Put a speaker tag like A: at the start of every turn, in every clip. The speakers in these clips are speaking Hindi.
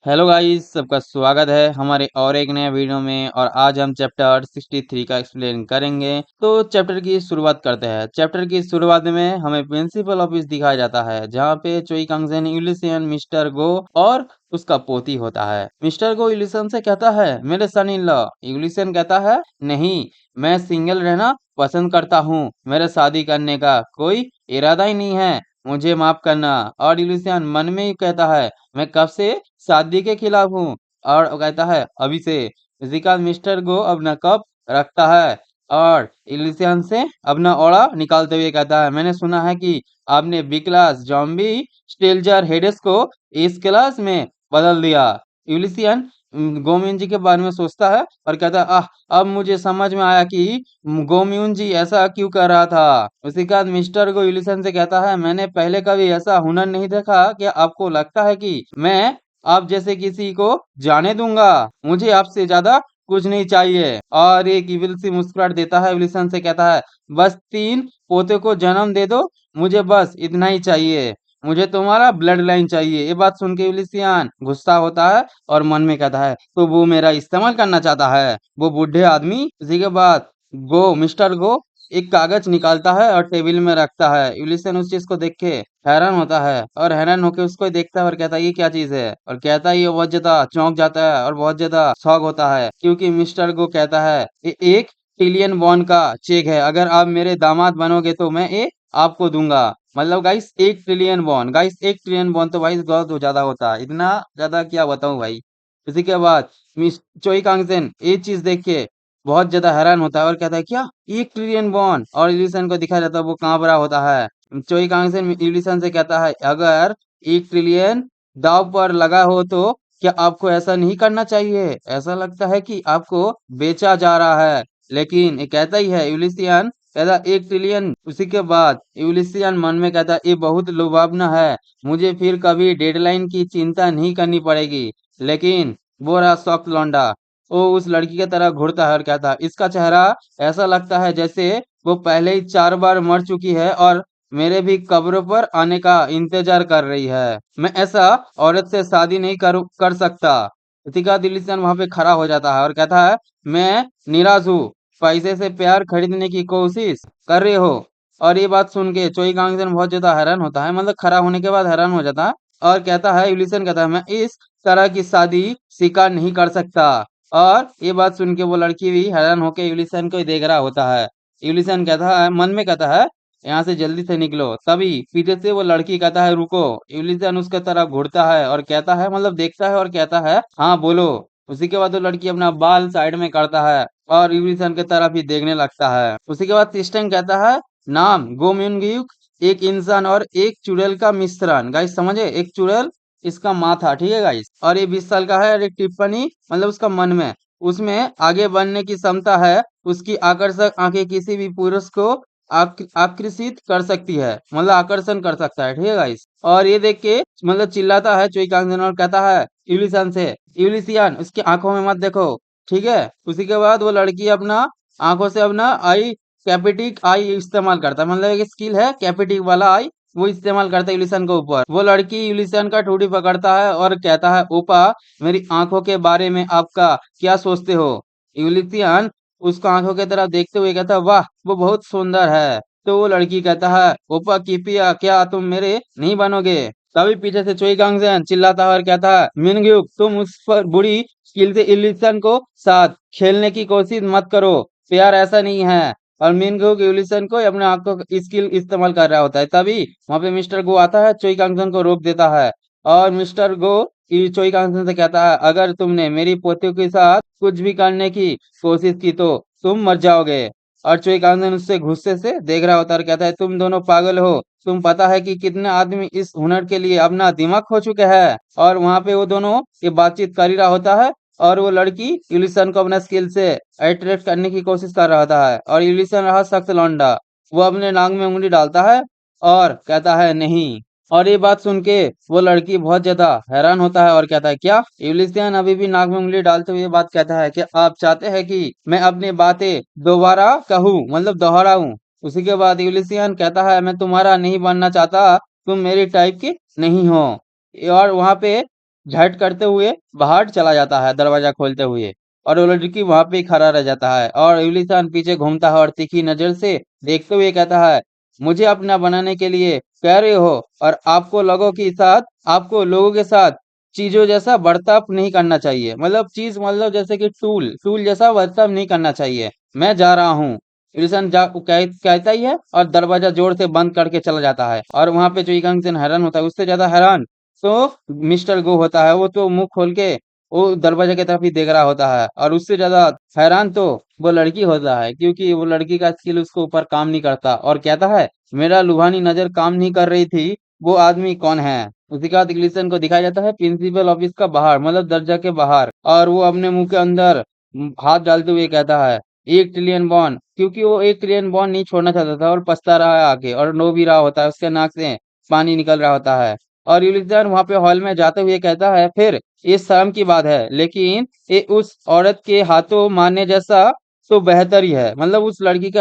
A: हेलो गाइस, सबका स्वागत है हमारे और एक नए वीडियो में। और आज हम चैप्टर 63 का एक्सप्लेन करेंगे। तो चैप्टर की शुरुआत करते हैं। चैप्टर की शुरुआत में हमें प्रिंसिपल ऑफिस दिखाया जाता है, जहाँ पे चोई कांगजेन यूलिसियन मिस्टर गो और उसका पोती होता है। मिस्टर गो यूलिसन से कहता है, मेरे सन इन लॉ। यूलिसन कहता है, नहीं, मैं सिंगल रहना पसंद करता हूँ, मेरा शादी करने का कोई इरादा ही नहीं है, मुझे माफ करना। और यूलिसियन मन में ही कहता है, मैं कब से शादी के खिलाफ हूँ। और वो कहता है, अभी से। इसी का मिस्टर गो अपना कप रखता है और इलिसियन से अपना ओड़ा निकालते हुए कहता है, मैंने सुना है कि आपने बी क्लास जॉम्बी स्टेलजर हेडेस को इस क्लास में बदल दिया। यूलिसियन गोमियन जी के बारे में सोचता है और कहता है, अब मुझे समझ में आया कि गोमियन जी ऐसा क्यों कर रहा था। उसी के बाद मिस्टर गो यूलिसन से कहता है, मैंने पहले कभी ऐसा हुनर नहीं देखा कि आपको लगता है कि मैं आप जैसे किसी को जाने दूंगा। मुझे आपसे ज्यादा कुछ नहीं चाहिए। और एक इविल सी मुस्कुराहट देता है, विल्सन से कहता है, बस 3 पोते को जन्म दे दो, मुझे बस इतना ही चाहिए, मुझे तुम्हारा ब्लड लाइन चाहिए। ये बात सुन के विलिसियन गुस्सा होता है और मन में कहता है, तो वो मेरा इस्तेमाल करना चाहता है, वो बूढ़े आदमी। इसी के बाद मिस्टर गो एक कागज निकालता है और टेबल में रखता है। यूलिसन उस चीज को देख के हैरान होता है और हैरान होकर उसको देखता है और कहता है, ये क्या चीज है। और कहता है, ये बहुत ज्यादा चौंक जाता है और बहुत ज्यादा शॉक होता है, क्योंकि मिस्टर को कहता है, ये 1 ट्रिलियन बॉन्ड का चेक है, अगर आप मेरे दामाद बनोगे तो मैं ये आपको दूंगा। मतलब guys 1 trillion bond, guys 1 trillion bond तो भाई बहुत ज्यादा होता है, इतना ज्यादा क्या बताऊं भाई। इसी के बाद मिस चोई कांगसेन ये चीज देख के बहुत ज्यादा हैरान होता है और कहता है, क्या 1 ट्रिलियन बॉन्ड। और यूलिसन को दिखाया जाता है, वो कांप रहा होता है। चोई कांगसेन यूलिसन से कहता है, अगर 1 ट्रिलियन दाव पर लगा हो तो क्या आपको ऐसा नहीं करना चाहिए। ऐसा लगता है कि आपको बेचा जा रहा है। लेकिन ये कहता ही है यूलिसियन, कहता 1 ट्रिलियन। उसी के बाद यूलिसियन मन में कहता, ये बहुत लुभावना है, मुझे फिर कभी डेडलाइन की चिंता नहीं करनी पड़ेगी। लेकिन वो रहा सॉफ्ट लौंडा, वो उस लड़की की तरह घूरता है और कहता है, इसका चेहरा ऐसा लगता है जैसे वो पहले ही 4 बार मर चुकी है और मेरे भी कब्र पर आने का इंतजार कर रही है। मैं ऐसा औरत से शादी नहीं कर सकता। इतिका दिलीसन वहां पे खड़ा हो जाता है और कहता है, मैं निराश हूँ, पैसे से प्यार खरीदने की कोशिश कर रहे हो। और ये बात सुन के चोई कांगसन बहुत ज्यादा हैरान होता है, मतलब खड़ा होने के बाद हैरान हो जाता है। और कहता है, यूलिसन कहता है, मैं इस तरह की शादी स्वीकार नहीं कर सकता। और ये बात सुन के वो लड़की भी हैरान होकर यूलिसन को ही देख रहा होता है। यूलिसन कहता है, मन में कहता है, यहाँ से जल्दी से निकलो। तभी पीछे से वो लड़की कहता है, रुको। यूलिसन उसके तरफ घूरता है और कहता है, मतलब देखता है और कहता है, हाँ बोलो। उसी के बाद वो लड़की अपना बाल साइड में करता है और यूलिसन के तरफ ही देखने लगता है। उसी के बाद सिस्टम कहता है, नाम गोमिनग्युक, एक इंसान और एक चुड़ैल का मिश्रण। गाइस समझे, एक चुड़ैल इसका माथा, ठीक है गाइस। और ये 20 साल का है और एक टिप्पणी, मतलब उसका मन में, उसमें आगे बढ़ने की क्षमता है, उसकी आकर्षक आंखें किसी भी पुरुष को आकर्षित कर सकती है, मतलब आकर्षण कर सकता है, ठीक है गाइस। और ये देख के मतलब चिल्लाता है चोई कांगजन और कहता है यूलिसन से, यूलिसियन उसकी आंखों में मत देखो, ठीक है। उसी के बाद वो लड़की अपना आंखों से अपना आई कैपिटिक आई इस्तेमाल करता है, मतलब एक स्किल है कैपिटिक वाला आई, वो इस्तेमाल करता है यूलिसन के ऊपर। वो लड़की यूलिसन का ठूडी पकड़ता है और कहता है, ओपा, मेरी आंखों के बारे में आपका क्या सोचते हो। यूलिसियन उसको आंखों की तरफ देखते हुए कहता है, वाह, वो बहुत सुंदर है। तो वो लड़की कहता है, ओपा किपिया, क्या तुम मेरे नहीं बनोगे। तभी पीछे से चोई गांगजेन चिल्लाता है और कहता है, मिनग्युक, तुम उस पर बुरी स्किल से इलिसन को साथ खेलने की कोशिश मत करो, प्यार ऐसा नहीं है। और मिनग्युक इलिसन को अपने आंखों का स्किल इस्तेमाल कर रहा होता है। तभी वहां पे मिस्टर गो आता है, चोई गांगजेन को रोक देता है। और मिस्टर गो चोई गांगजेन से कहता है, अगर तुमने मेरी पोतियों के साथ कुछ भी करने की कोशिश की तो तुम मर जाओगे। और चोई कांगन उससे गुस्से से देख रहा होता है और कहता है, तुम दोनों पागल हो, तुम पता है कि कितने आदमी इस हुनर के लिए अपना दिमाग खो चुके हैं। और वहां पे वो दोनों ये बातचीत कर ही रहा होता है और वो लड़की यूलिसन को अपना स्किल से अट्रैक्ट करने की कोशिश कर रहा होता है। और यूलिसन रहा सख्त लौंडा, वो अपने नाक में उंगली डालता है और कहता है, नहीं। और ये बात सुन के वो लड़की बहुत ज्यादा हैरान होता है और कहता है, क्या। यूलिसियन अभी भी नाक में उंगली डालते हुए बात कहता है, क्या आप चाहते हैं कि मैं अपनी बातें दोबारा कहूँ, मतलब दोहराऊं। उसी के बाद यूलिसियन कहता है, मैं तुम्हारा नहीं बनना चाहता, तुम मेरी टाइप के नहीं हो। और वहां पे झट करते हुए बाहर चला जाता है दरवाजा खोलते हुए। और वो लड़की वहां पे ही खड़ा रह जाता है और यूलिसान पीछे घूमता है और तीखी नजर से देखते हुए कहता है, मुझे अपना बनाने के लिए कह रहे हो और आपको लोगों के साथ चीजों जैसा बर्ताव नहीं करना चाहिए। मतलब चीज मतलब जैसे कि टूल टूल जैसा बर्ताव नहीं करना चाहिए। मैं जा रहा हूँ। विल्सन कहता ही है और दरवाजा जोर से बंद करके चला जाता है। और वहां पे जो ईगंसन हैरान होता है, उससे ज्यादा हैरान तो मिस्टर गो होता है। वो तो मुंह खोल के वो दरवाजे की तरफ ही देख रहा होता है। और उससे ज्यादा हैरान तो वो लड़की होता है, क्योंकि वो लड़की का स्किल उसको ऊपर काम नहीं करता। और कहता है, मेरा लुभानी नजर काम नहीं कर रही थी, वो आदमी कौन है। उसी के बाद ग्लिसन को दिखाया जाता है प्रिंसिपल ऑफिस का बाहर, मतलब दर्जा के बाहर। और वो अपने मुंह के अंदर हाथ डालते हुए कहता है, 1 ट्रिलियन बॉन्ड। क्योंकि वो 1 ट्रिलियन बॉन्ड नहीं छोड़ना चाहता था और पछता रहा है आगे, और रो भी रहा होता है, उसके नाक से पानी निकल रहा होता है। और यूलिसान वहां पे हॉल में जाते हुए कहता है, फिर ये शर्म की बात है, लेकिन ये उस औरत के हाथों मारने जैसा तो बेहतर ही है। मतलब उस लड़की के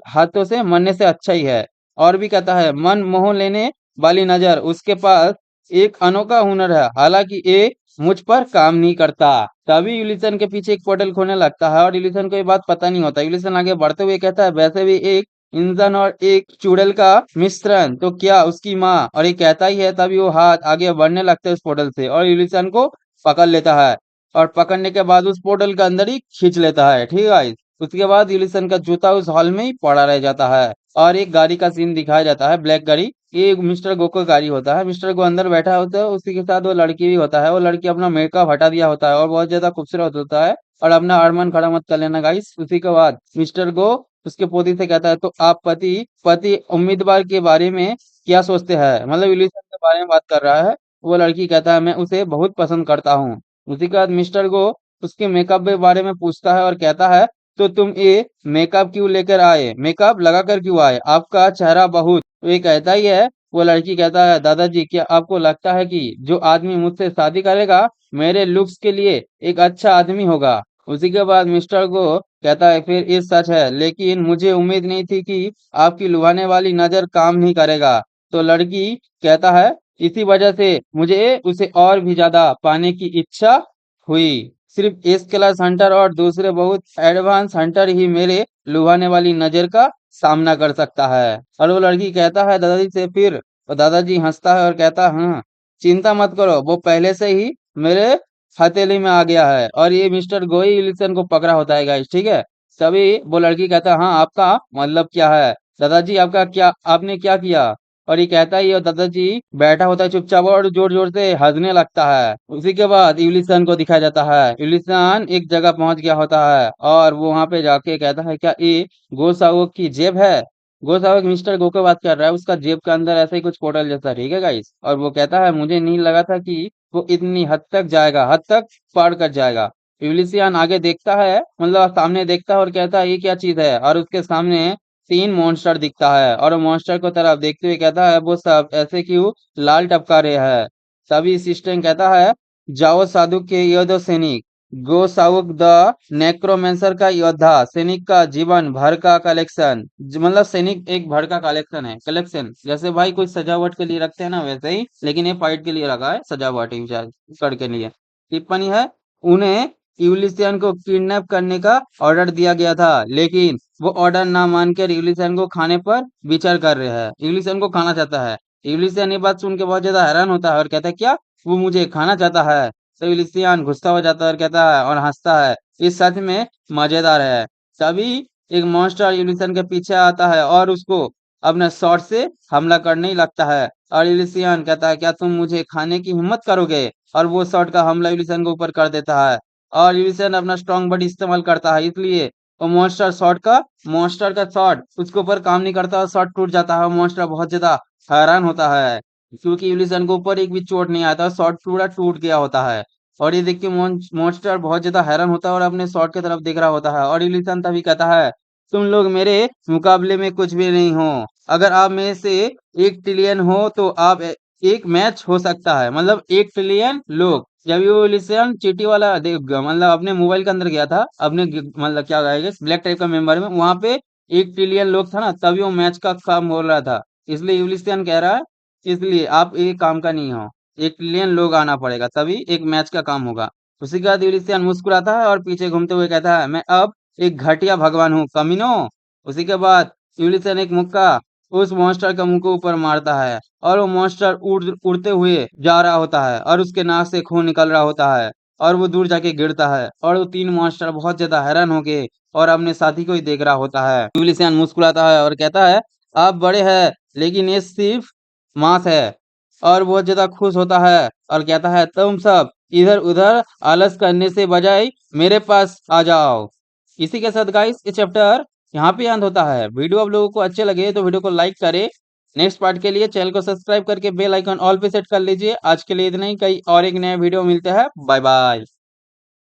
A: हाथों से मरने से अच्छा ही है। और भी कहता है, मन मोह लेने वाली नजर उसके पास एक अनोखा हुनर है, हालांकि ये मुझ पर काम नहीं करता। तभी यूलिसन के पीछे एक पोर्टल खोलने लगता है और यूलिसन को ये बात पता नहीं होता। यूलिसन आगे बढ़ते हुए कहता है, वैसे भी एक इंसान और एक चुड़ैल का मिश्रण तो क्या उसकी माँ। और ये कहता ही है, तभी वो हाथ आगे बढ़ने लगता है उस पोर्टल से और यूलिसन को पकड़ लेता है। और पकड़ने के बाद उस पोर्टल के अंदर ही खींच लेता है। ठीक है। उसके बाद यूलिसन का जूता उस हॉल में ही पड़ा रह जाता है। और एक गाड़ी का सीन दिखाया जाता है, ब्लैक गाड़ी। ये मिस्टर गो का गाड़ी होता है। मिस्टर गो अंदर बैठा होता है, उसी के साथ वो लड़की भी होता है। वो लड़की अपना मेकअप हटा दिया होता है और बहुत ज्यादा खूबसूरत होता है। और अपना अरमान खड़ा मत कर लेना गाइस। उसी के बाद मिस्टर गो उसके पोती से कहता है, तो आप पति पति उम्मीदवार के बारे में क्या सोचते हैं। मतलब यूलिसन के बारे में बात कर रहा है। वो लड़की कहता है, मैं उसे बहुत पसंद करता हूँ। उसी के बाद मिस्टर गो उसके मेकअप के बारे में पूछता है और कहता है, तो तुम ये मेकअप क्यों लेकर आए, मेकअप लगा कर क्यों आए, आपका चेहरा बहुत। तो ये कहता ही है। वो लड़की कहता है, दादाजी क्या आपको लगता है कि जो आदमी मुझसे शादी करेगा मेरे लुक्स के लिए एक अच्छा आदमी होगा। उसी के बाद मिस्टर को कहता है, फिर ये सच है, लेकिन मुझे उम्मीद नहीं थी कि आपकी लुभाने वाली नजर काम नहीं करेगा। तो लड़की कहता है, इसी वजह से मुझे उसे और भी ज्यादा पाने की इच्छा हुई। सिर्फ एस क्लास हंटर और दूसरे बहुत एडवांस हंटर ही मेरे लुभाने वाली नजर का सामना कर सकता है। और वो लड़की कहता है दादाजी से, फिर और दादाजी हंसता है और कहता है, हाँ चिंता मत करो, वो पहले से ही मेरे हथेली में आ गया है। और ये मिस्टर गोई विल्सन को पकड़ा होता है गाइस। ठीक है। तभी वो लड़की कहता है, हाँ आपका मतलब क्या है दादाजी, आपने क्या किया। और ये कहता ही है, और दादाजी बैठा होता है चुपचाप और जोर जोर से हंसने लगता है। उसी के बाद यूलिसन को दिखाया जाता है। यूलिसन एक जगह पहुंच गया होता है और वो वहां पे जाके कहता है, क्या ये गोसावक की जेब है। गोसावक मिस्टर गो की बात कर रहा है, उसका जेब के अंदर ऐसा ही कुछ पोर्टल जैसा। ठीक है गाइस। और वो कहता है, मुझे नहीं लगा था कि वो इतनी हद तक जाएगा, हद तक पार कर जाएगा। यूलिसियन आगे देखता है, मतलब सामने देखता है और कहता है, ये क्या चीज है। और उसके सामने 3 मॉन्स्टर दिखता है और मॉन्स्टर को तरफ देखते हुए कहता है, वो सब ऐसे क्यों लाल टपका रहे हैं। तभी सिस्टम कहता है, जाओ साधु के योद्धा सैनिक, गो साउक द नेक्रोमेंसर का योद्धा सैनिक का जीवन भर का कलेक्शन। मतलब सैनिक एक भर का कलेक्शन है, कलेक्शन जैसे भाई कोई सजावट के लिए रखते हैं ना, वैसे ही, लेकिन ये फाइट के लिए रखा है, सजावट के लिए। टिप्पणी है, उन्हें यूलिसियन को किडनैप करने का ऑर्डर दिया गया था, लेकिन वो ऑर्डर ना मानकर यूलिसियन को खाने पर विचार कर रहे हैं, यूलिसियन को खाना चाहता है। यूलिसियन ये बात सुन के बहुत ज्यादा हैरान होता है और कहता है, क्या वो मुझे खाना चाहता है। तो यूलिसियन गुस्सा हो जाता है और कहता है और हंसता है, इस सच में मजेदार है। तभी एक मॉन्स्टर यूलिसियन के पीछे आता है और उसको अपने शॉट से हमला करने ही लगता है। और यूलिसियन कहता है, क्या तुम मुझे खाने की हिम्मत करोगे। और वो शॉट का हमला यूलिसियन के ऊपर कर देता है। और यूलिसियन अपना स्ट्रॉन्ग बॉडी इस्तेमाल करता है, इसलिए वो मॉन्स्टर का शॉट उसके ऊपर काम नहीं करता और शॉट टूट जाता है। मॉन्स्टर बहुत ज्यादा हैरान होता है, क्योंकि यूलिसन के ऊपर एक भी चोट नहीं आता, शॉट पूरा टूट गया होता है। और ये देख के मॉन्स्टर बहुत ज्यादा हैरान होता है और अपने शॉट की तरफ देख रहा होता है। और यूलिसन तभी कहता है, तुम लोग मेरे मुकाबले में कुछ भी नहीं हो। अगर आप में से 1 ट्रिलियन हो तो आप एक मैच हो सकता है। मतलब 1 ट्रिलियन लोग। जब ये यूलिसन चीटी वाला मतलब अपने मोबाइल के अंदर गया था, अपने मतलब क्या कहेगा ब्लैक टाइप का मेंबर में, वहां पे 1 ट्रिलियन लोग था ना, तभी वो मैच का काम हो रहा था। इसलिए यूलिसियन कह रहा है, इसलिए आप ये काम का नहीं हो। 1 ट्रिलियन लोग आना पड़ेगा, तभी एक मैच का काम होगा। उसी के बाद यूलिसियन मुस्कुराता है और पीछे घूमते हुए कहता है, मैं अब एक घटिया भगवान हूँ कमीनों। उसी के बाद यूलिसियन एक मुक्का उस मॉन्स्टर के मुंह के ऊपर मारता है और वो मॉन्स्टर उड़ते हुए जा रहा होता है और उसके नाक से खून निकल रहा होता है और वो दूर जाके गिरता है और वो 3 मॉन्स्टर बहुत ज्यादा हैरान हो गए और अपने साथी को ही देख रहा होता है। यूलिसियन मुस्कुराता है और कहता है, आप बड़े हैं लेकिन ये सिर्फ मांस है। और बहुत ज्यादा खुश होता है और कहता है, तुम सब इधर उधर आलस करने से बजाय मेरे पास आ जाओ। इसी के साथ गाइस ये चैप्टर यहाँ पे अंत होता है। वीडियो आप लोगों को अच्छे लगे तो वीडियो को लाइक करें। नेक्स्ट पार्ट के लिए चैनल को सब्सक्राइब करके बेल आइकन ऑल पे सेट कर लीजिए। आज के लिए इतना ही, कई और एक नया वीडियो मिलते हैं। Bye bye.